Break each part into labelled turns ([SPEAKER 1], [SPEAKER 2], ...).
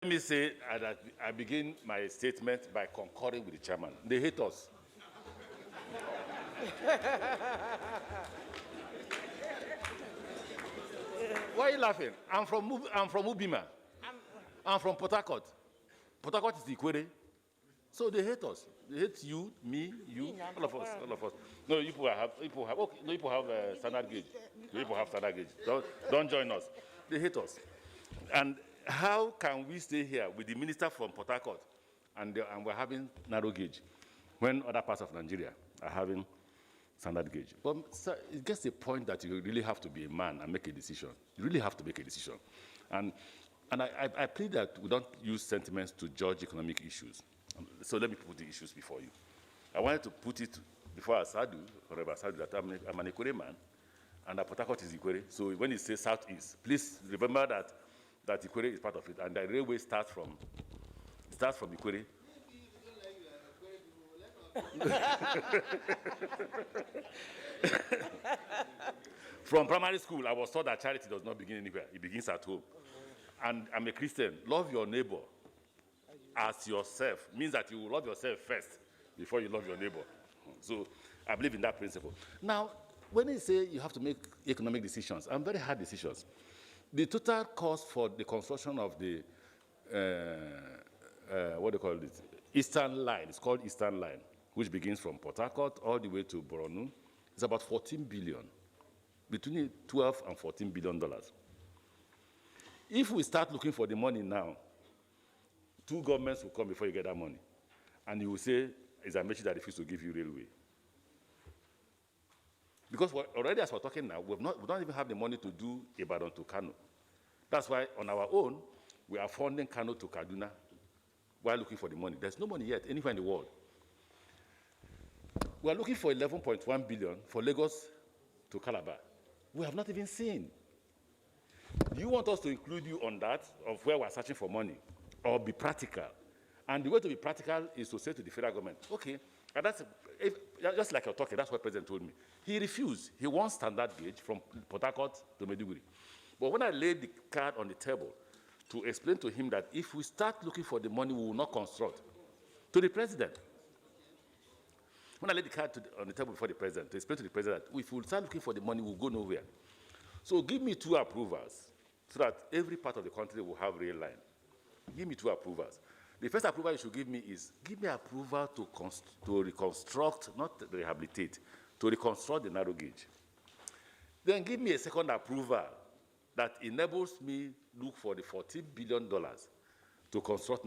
[SPEAKER 1] Let me say that I begin my statement by concurring with the chairman. They hate us. Why are you laughing? I'm from Ubima. I'm from Port Harcourt. Port Harcourt is the Ikwere. So they hate us. They hate you, me, you, all of us, all of us. No, you people have standard gauge. You people have standard gauge. Don't join us. They hate us. And how can we stay here with the minister from Port Harcourt and we're having narrow gauge when other parts of Nigeria are having standard gauge? But sir, it gets the point that you really have to be a man and make a decision. You really have to make a decision. And I plead that we don't use sentiments to judge economic issues. So let me put the issues before you. I wanted to put it before Asadu, Honorable Asadu, that I'm an Ikwere man, and that Port Harcourt is Ikwere. So when you say southeast, please remember that Ikwere is part of it, and the railway starts from Ikwere. From primary school, I was taught that charity does not begin anywhere. It begins at home. And I'm a Christian. Love your neighbor as yourself means that you will love yourself first before you love your neighbor. So I believe in that principle. Now, when you say you have to make economic decisions, and very hard decisions, the total cost for the construction of the, what do you call it, Eastern Line, it's called Eastern Line, which begins from Port Harcourt all the way to Borno, is about 14 billion, between 12 and 14 billion dollars. If we start looking for the money now, two governments will come before you get that money. And you will say, it's Amaechi that refused to give you railway. Because already as we're talking now, we don't even have the money to do Ibadan to Kano. That's why on our own, we are funding Kano to Kaduna while looking for the money. There's no money yet anywhere in the world. We are looking for 11.1 billion for Lagos to Calabar. We have not even seen. Do you want us to include you on that, of where we're searching for money, or be practical? And the way to be practical is to say to the federal government, okay, and that's, just like you're talking, that's what the president told me. He refused. He wants standard gauge from Port Harcourt to Maiduguri. But when I laid the card on the table to explain to him that if we start looking for the money, we will not construct, to the president. When I laid the card on the table before the president, to explain to the president that if we start looking for the money, we'll go nowhere. So give me 2 approvals so that every part of the country will have rail line. Give me 2 approvals. The first approval you should give me is, give me approval to reconstruct, not rehabilitate, to reconstruct the narrow gauge. Then give me a second approval that enables me look for the $14 billion to construct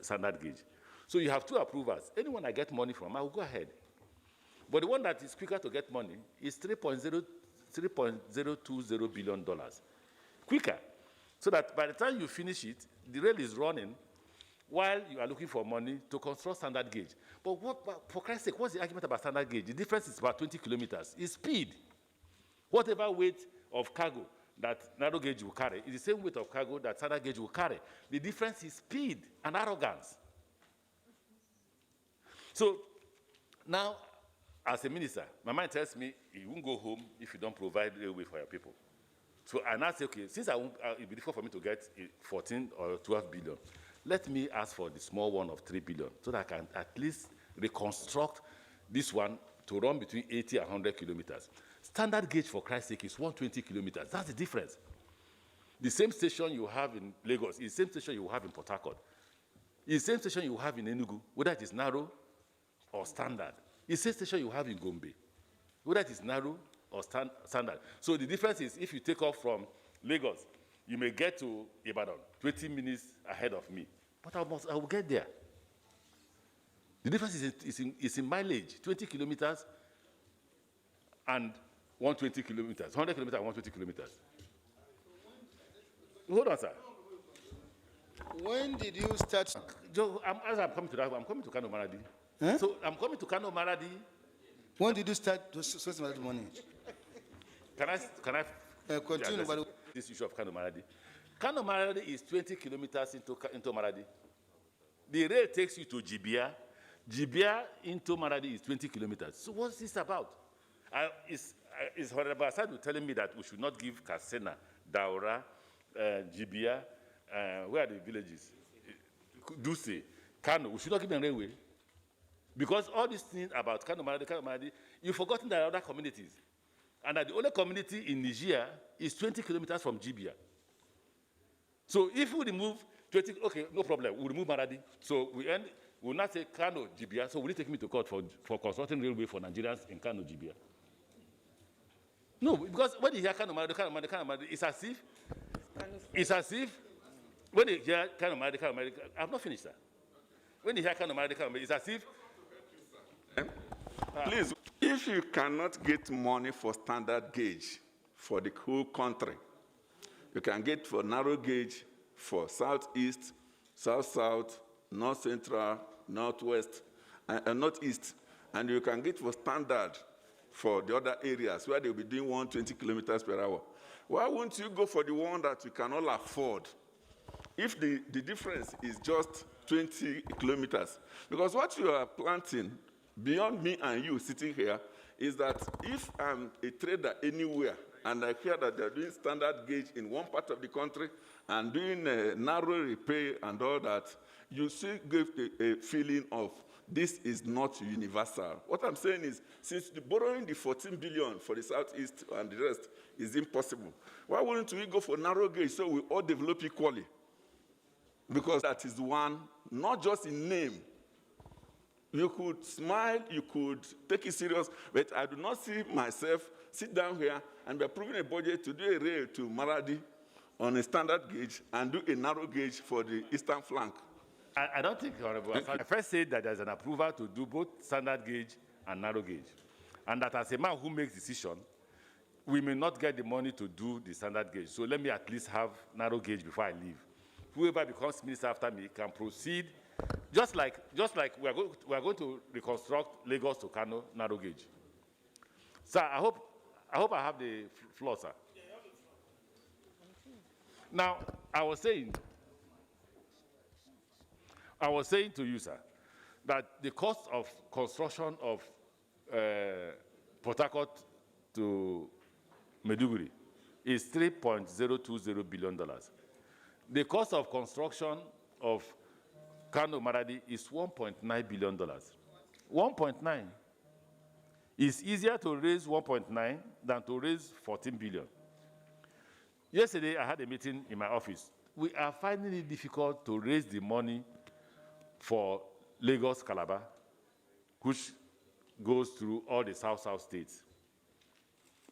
[SPEAKER 1] standard gauge. So you have 2 approvals. Anyone I get money from, I will go ahead. But the one that is quicker to get money is $3.020 billion. Quicker. So that by the time you finish it, the rail is running while you are looking for money to construct standard gauge. But for Christ's sake, what's the argument about standard gauge? The difference is about 20 kilometers. It's speed. Whatever weight of cargo that narrow gauge will carry is the same weight of cargo that standard gauge will carry. The difference is speed and arrogance. So now, as a minister, my mind tells me you won't go home if you don't provide railway for your people. So I now say, okay, since it will be difficult for me to get 14 or 12 billion, let me ask for the small one of 3 billion so that I can at least reconstruct this one to run between 80 and 100 kilometers. Standard gauge, for Christ's sake, is 120 kilometers. That's the difference. The same station you have in Lagos is the same station you have in Port Harcourt. It's the same station you have in Enugu, whether it is narrow or standard. It's the same station you have in Gombe, whether it is narrow or standard. So the difference is if you take off from Lagos, you may get to Ibadan 20 minutes ahead of me, but I will get there. The difference is in mileage, 20 kilometers and 120 kilometers, 100 kilometers and 120 kilometers. Hold on, sir.
[SPEAKER 2] When did you start?
[SPEAKER 1] Joe, as I'm coming to that, I'm coming to Kano-Maradi.
[SPEAKER 2] Huh?
[SPEAKER 1] So I'm coming to Kano-Maradi.
[SPEAKER 2] When did you start to source the money?
[SPEAKER 1] Can I
[SPEAKER 2] continue about
[SPEAKER 1] this issue of Kano-Maradi? Kano-Maradi is 20 kilometers into Maradi. The rail takes you to Jibia. Jibia into Maradi is 20 kilometers. So what's this about? Is Honorable Asadu telling me that we should not give Kasena, Daura, Jibia, where are the villages? Duse, Kano, we should not give them railway. Because all these things about Kano-Maradi, you've forgotten there are other communities. And that the only community in Niger is 20 kilometers from Jibia. So if we remove 20, okay, no problem, we'll remove Maradi. So we'll not say Kano, Jibia, so will you take me to court for constructing railway for Nigerians in Kano, Jibia? No, because when you hear Kano-Maradi, it's as if, when you hear Kano-Maradi, I've not finished that. When you hear Kano-Maradi, it's as if,
[SPEAKER 3] please, if you cannot get money for standard gauge for the whole country, you can get for narrow gauge for southeast, south-south, north-central, northwest, and northeast. And you can get for standard for the other areas where they'll be doing 120 kilometers per hour. Why won't you go for the one that you cannot afford if the difference is just 20 kilometers? Because what you are planting, beyond me and you sitting here, is that if I'm a trader anywhere and I hear that they're doing standard gauge in one part of the country and doing narrow repair and all that, you still give a feeling of this is not universal. What I'm saying is, since borrowing the 14 billion for the southeast and the rest is impossible, why wouldn't we go for narrow gauge so we all develop equally? Because that is one, not just in name. You could smile, you could take it serious, but I do not see myself sit down here and be approving a budget to do a rail to Maradi on a standard gauge and do a narrow gauge for the eastern flank.
[SPEAKER 1] I don't think, Honorable, I first said that there's an approval to do both standard gauge and narrow gauge. And that as a man who makes decision, we may not get the money to do the standard gauge. So let me at least have narrow gauge before I leave. Whoever becomes minister after me can proceed, just like we are going to reconstruct Lagos to Kano narrow gauge. Sir, I hope I have the floor, sir. Now, I was saying to you, sir, that the cost of construction of Port Harcourt to Maiduguri is $3.020 billion. The cost of construction of Kano-Maradi is $1.9 billion. 1.9. It's easier to raise 1.9 than to raise 14 billion. Yesterday, I had a meeting in my office. We are finding it difficult to raise the money for Lagos, Calabar, which goes through all the South states.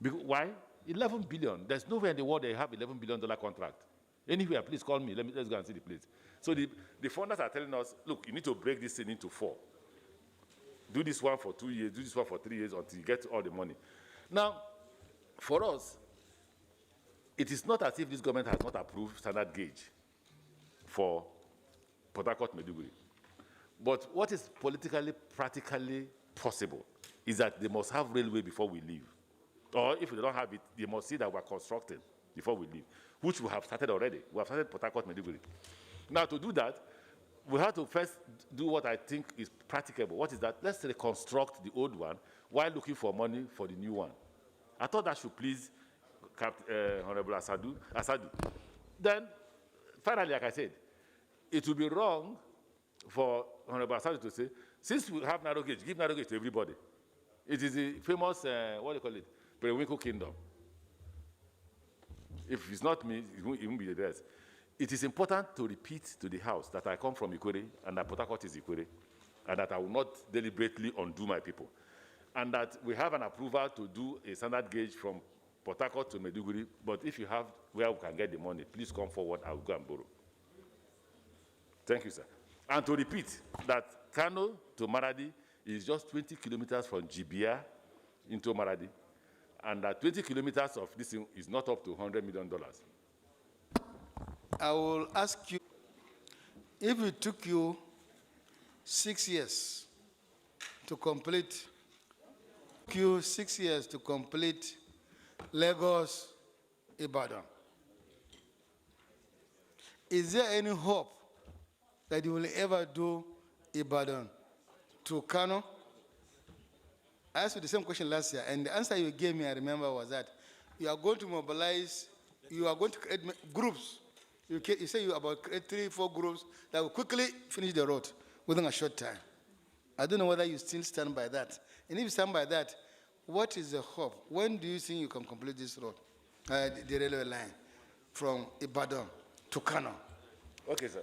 [SPEAKER 1] Why? 11 billion. There's nowhere in the world they have $11 billion contract. Anywhere, please call me. Let's go and see the place. So the funders are telling us, look, you need to break this thing into 4. Do this one for 2 years, do this one for 3 years until you get all the money. Now, for us, it is not as if this government has not approved standard gauge for Port Harcourt, Maiduguri. But what is politically, practically possible is that they must have railway before we leave. Or if they don't have it, they must see that we're constructing before we leave, which we have started already. We have started Port Harcourt, Maiduguri. Now, to do that, we have to first do what I think is practicable. What is that? Let's reconstruct the old one while looking for money for the new one. I thought that should please Honorable Asadu. Then, finally, like I said, it would be wrong for Honorable Asadu to say, since we have narrow gauge, give narrow gauge to everybody. It is the famous, what do you call it, Periwinkle Kingdom. If it's not me, it won't be the rest. It is important to repeat to the House that I come from Ikwere and that Port Harcourt is Ikwere, and that I will not deliberately undo my people. And that we have an approval to do a standard gauge from Port Harcourt to Maiduguri, but if you have where we can get the money, please come forward, I will go and borrow. Thank you, sir. And to repeat that Kano to Maradi is just 20 kilometers from Jibia into Maradi, and that 20 kilometers of this is not up to $100 million.
[SPEAKER 2] I will ask you, if it took you 6 years to complete, Lagos, Ibadan, is there any hope that you will ever do Ibadan to Kano? I asked you the same question last year, and the answer you gave me, I remember, was that you are going to mobilize, you are going to create groups You say you about 3-4 groups that will quickly finish the road within a short time. I don't know whether you still stand by that. And if you stand by that, what is the hope? When do you think you can complete this road, the railway line from Ibadan to Kano?
[SPEAKER 1] Okay, sir.